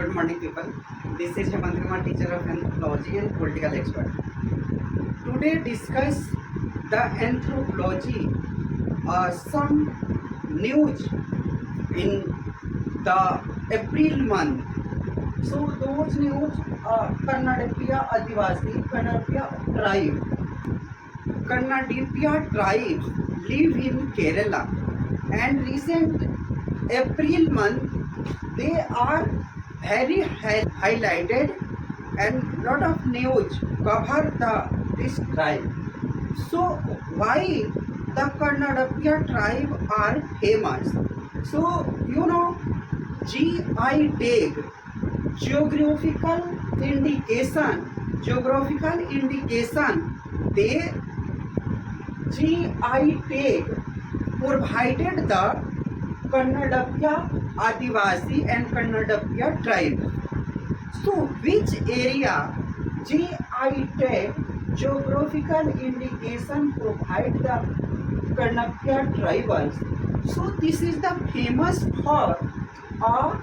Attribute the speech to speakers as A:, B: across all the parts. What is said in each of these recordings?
A: Good morning, people. This is Hemant Kumar, teacher of anthropology and political expert. Today, discuss the anthropology, some news in the April month. So, those news, Kannadiya Adivasi, Kannadiya tribes live in Kerala, and recent April month they are very highlighted, and lot of news cover this tribe. So why the Kannadiya tribe are famous? So GI tag, geographical indication, they GI tag provided the Kannadiya Adivasi and Kannadiya tribe. So which area GI tag, geographical indication, provide the Kannadiya tribals? So this is the famous for a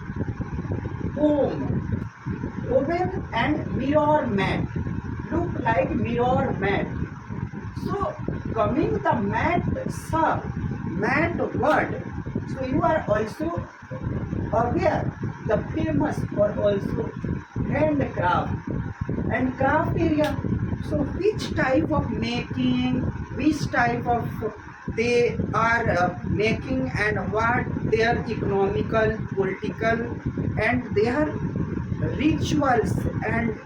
A: oven and mirror mat, look like mirror mat. So coming the mat word, so you are also aware the famous for also handcraft and craft area. So which type of making, which type of they are making, and what their economical, political, and their rituals, and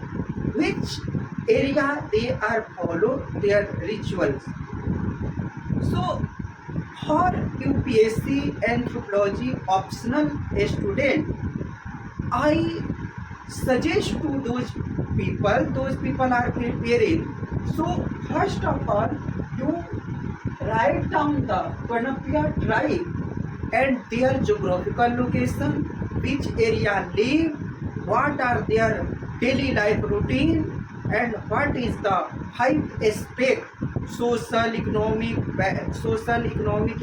A: which area they are follow their rituals. So for UPSC anthropology optional student, I suggest to those people are preparing. So first of all, you write down the Kannadiya tribe and their geographical location, which area live, what are their daily life routine, and what is the five aspect, social, economic,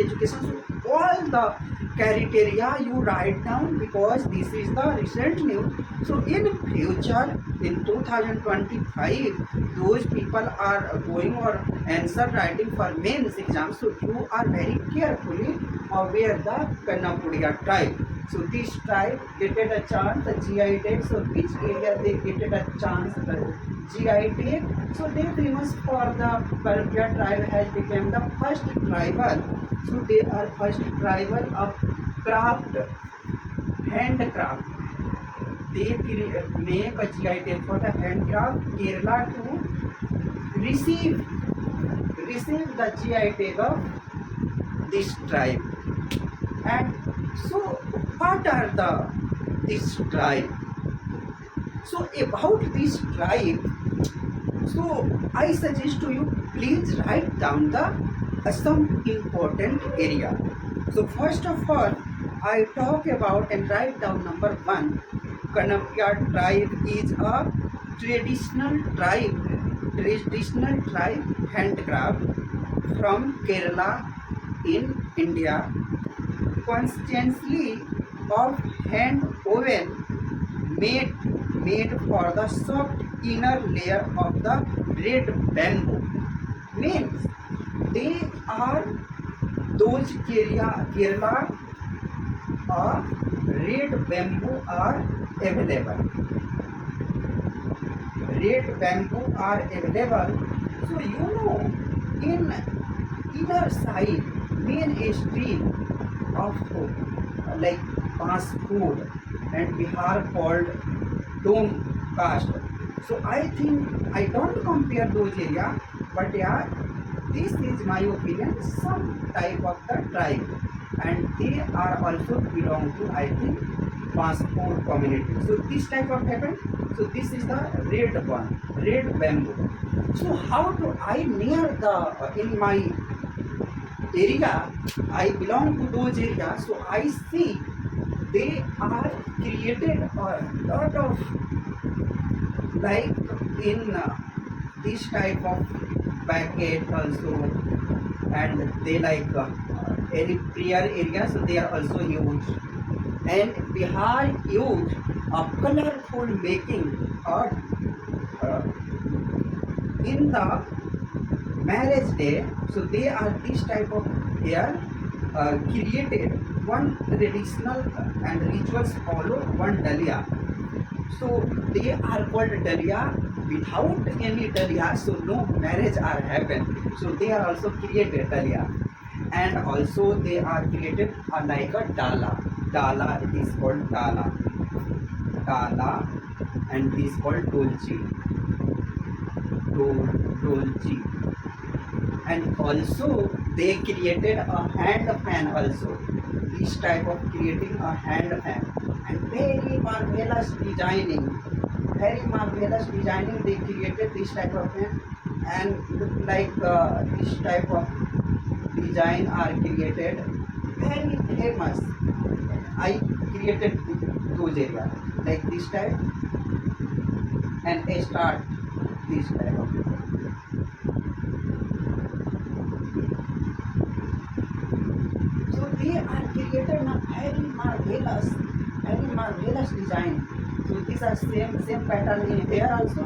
A: education. So all the criteria you write down, because this is the recent news. So in future, in 2025, those people are going or answer writing for mains exam. So you are very carefully aware the Kannadiya tribe. So this tribe getted a chance the GI tag. So which area they getted a chance the GI tag? So they famous for the Kannadiya tribe has become the first tribal. So they are first tribal of craft, handcraft. They make a GI tag for the handcraft. Kerala to receive the GI tag of this tribe. And so what are this tribe? So about this tribe, so I suggest to you, please write down some important area. So first of all, I talk about and write down number one. Kannadiya tribe is a traditional tribe handcraft from Kerala in India, constantly of hand woven, made for the soft inner layer of the red bamboo. Means they are those Kerala red bamboo are available. Red bamboo are available. So in inner side main stream of like passport and Bihar called dome caste. So I think I don't compare those area, but yeah, this is my opinion. Some type of the tribe, and they are also belong to, I think, passport community. So this type of happen. So this is the red one, red bamboo. So how do I near the in my area, I belong to those areas, so I see they are created a lot of like in this type of packet also, and they like any prayer area, so they are also used, and Bihar used a colorful making uh, in the marriage day. So they are this type of hair created. One traditional and rituals follow one dalia. So they are called dalia. Without any dalia, so no marriage are happen. So they are also created dalia, and also they are created like a dala. Dala is called dala, and this called dolchi. Dolchi. And also they created a hand fan also. This type of creating a hand fan, and very marvelous designing, they created this type of fan, and look like this type of design are created very famous. I created those areas like this type, and I start this type of. So they are created in a very marvelous design. So these are same pattern in here also.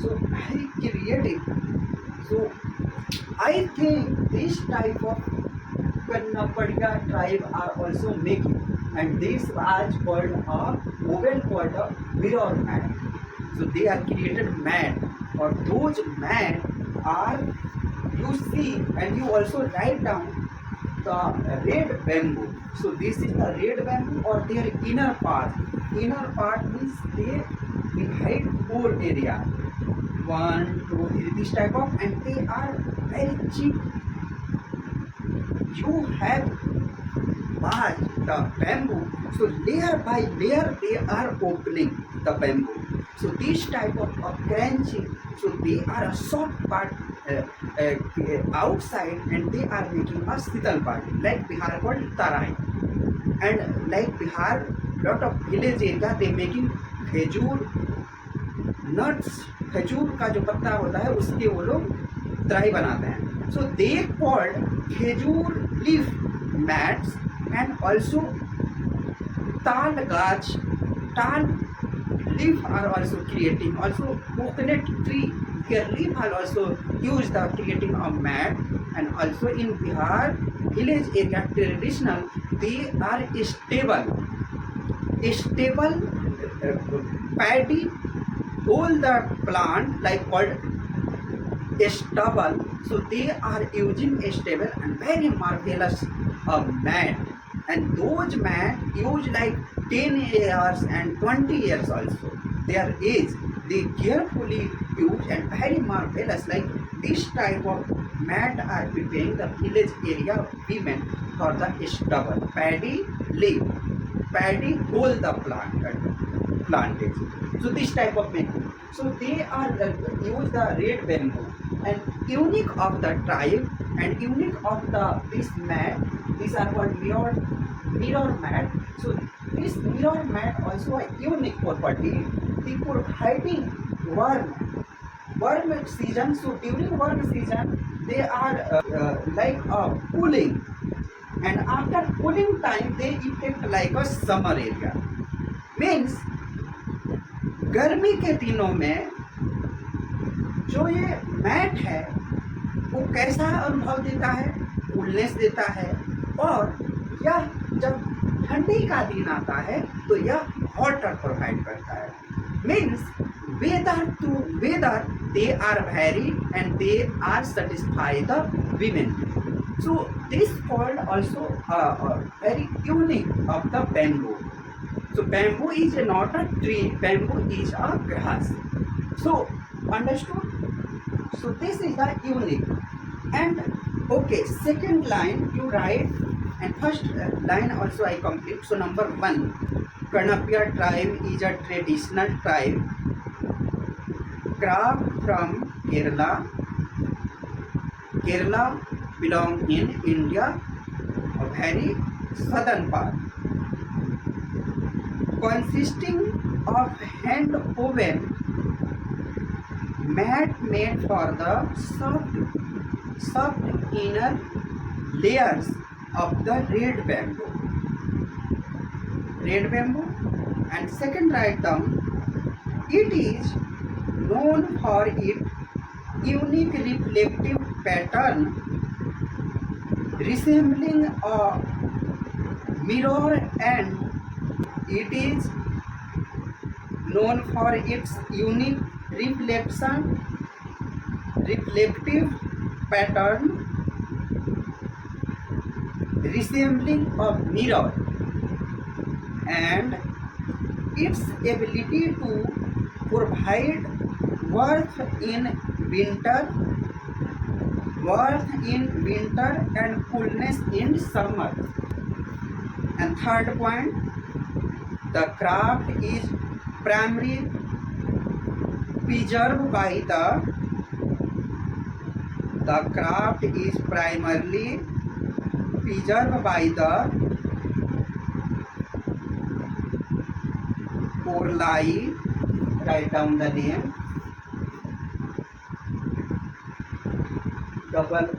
A: So very creative. So I think this type of Kannapadiya tribe are also making, and this was called a woven called a mirror mat. So they are created mat, or those mat are, you see, and you also write down the red bamboo. So this is the red bamboo, or their inner part. Inner part means they divide four area. One, two, this type of, and they are very cheap. You have bought the bamboo, so layer by layer they are opening the bamboo. So this type of crunching, so they are a soft part outside, and they are making a sital part, like Bihar called tarai. And like Bihar, lot of village area they making खजूर nuts, खजूर का जो पत्ता होता है उसके वो लोग त्राई बनाते हैं. सो दे कॉल्ड खजूर लीफ मैट्स, एंड ऑल्सो ताल गाछ, ताल leaf are also creating, also coconut tree, their leaf are also used the creating a mat. And also in Bihar village area traditional, they are stable paddy, all the plant like called stubble. So they are using stable and very marvelous mat. And those mat use like 10 years and 20 years also. Their age, they carefully use and very marvelous. Like this type of mat are preparing the village area women for the stubble, paddy leaf, paddy hold the plantage. So this type of mat. So they are use the red bamboo, and unique of the tribe and unique of the this mat. These are called mirror mat. So this mirror mat also a unique property. People hiding worm season. So during worm season they are like cooling, and after cooling time they effect like a summer area. Means गर्मी के दिनों में जो ये mat है वो कैसा अनुभव देता है, कूलनेस देता है. और यह जब ठंडी का दिन आता है तो यह वाटर प्रोवाइड करता है. Means whether they are vary and they are satisfy the women. So this called also very unique of the bamboo. So bamboo is not a tree, bamboo is a grass. So understood? So this is the unique. And okay, second line you write, and first line also I complete. So number 1, Kannappiya tribe is a traditional tribe, craft from Kerala. Kerala belong in India, a very southern part, consisting of hand woven mat made for the soft inner layers of the red bamboo, And second, write down, it is known for its unique reflective pattern resembling a mirror, and it is known for its unique reflective pattern resembling a mirror, and its ability to provide warmth in winter and coolness in summer. And third point, the craft is primarily preserved by the craft is primarily preserved by the Orlai. Write down the name,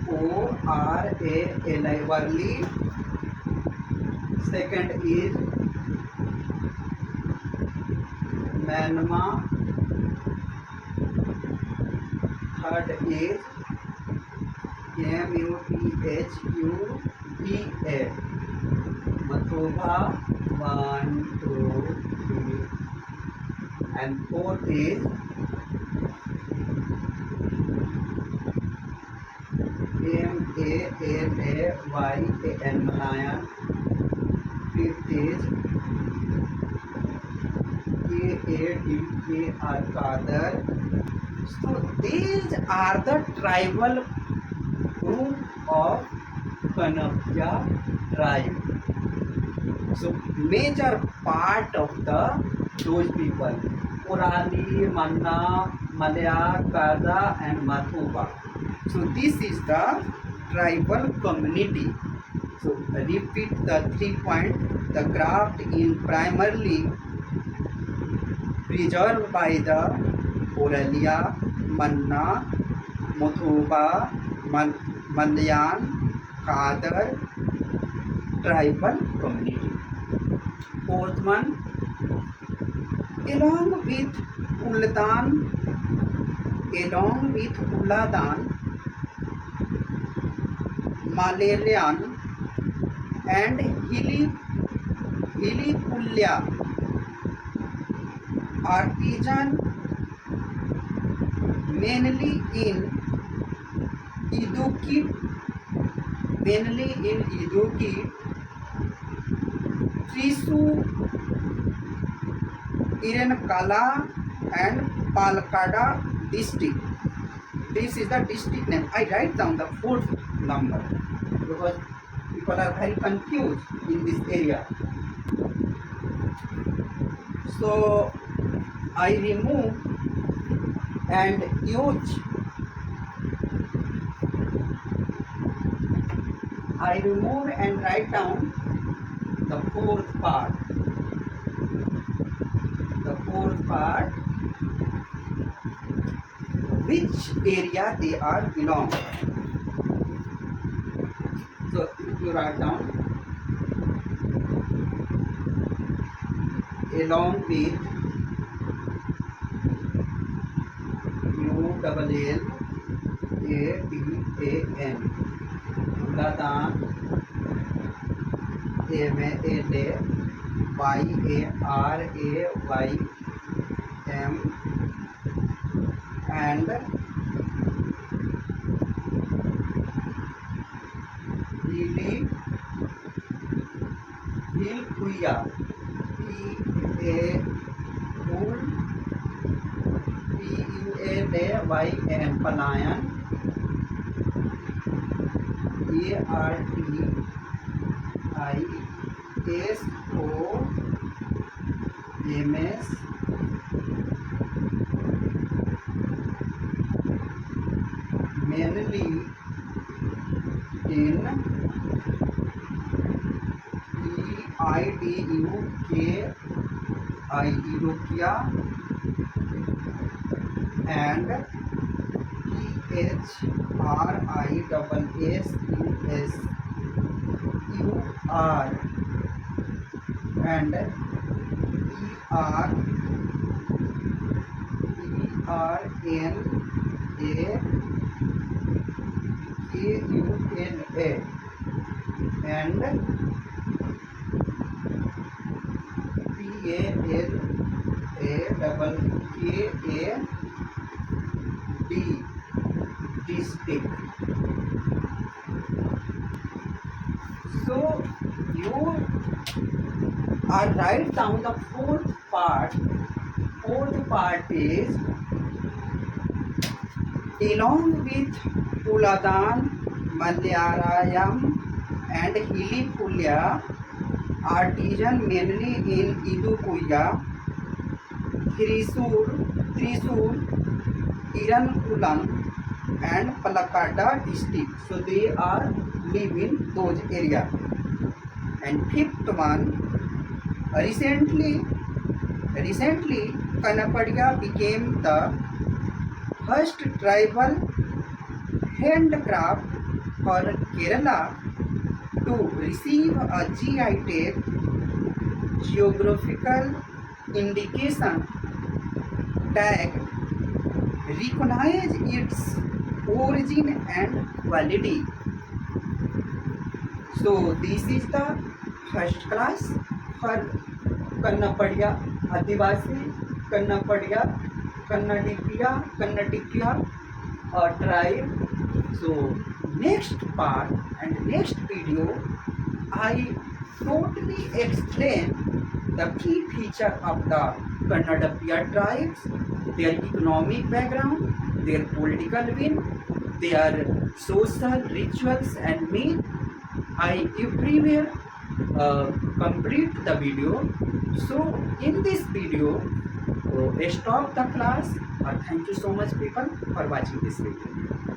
A: Orali, Worley. Second is Manma. Third is Muthuba. Mathuba. 1, 2, 3. And fourth is Malayan, Malayan. Fifth is Kadar, Kadar. So these are the tribal group of Kanavya tribe. So major part of those people, Orali, Manna, Malaya, Kada and Mathuba. So this is the tribal community. So repeat the 3 points. The craft is primarily preserved by the Oralia, Manna, Mathuba, Malayan, Kadar tribal community. Fourth one, along with Uladan, Malayan and Hilipulya artisan mainly in Idukki, Trisu, Irenkala and Palakkad district. This is the district name. I write down the fourth number because people are very confused in this area. So I remove and use. I remove and write down the fourth part. The fourth part, which area they are belong. So you write down along with ULLADAN, Uladan, MALAYARAYM, and Hilpuya, PULAYN, Palayan, ARTISOMS, mainly in Idukya and THRISSUR and R E R N A K U N A and P A L A double K A D district. So you are write down the fourth part. Fourth part is along with Uladan, Malayalam and Hilipulia, artisan mainly in Idukuya, Thrissur, Irankulam and Palakkad district. So they are live in those areas. And fifth one, recently Kanapadia became the first tribal handcraft for Kerala to receive a GI tag, geographical indication tag, recognize its origin and quality. So this is the first class for Kannapadia Adivasi, Kannapadia, Kannadikia tribe. So next part and next video, I totally explain the key feature of the Kannadapia tribes, their economic background, their political win, their social rituals and myth. I everywhere complete the video. So in this video, stop the class. Thank you so much people for watching this video.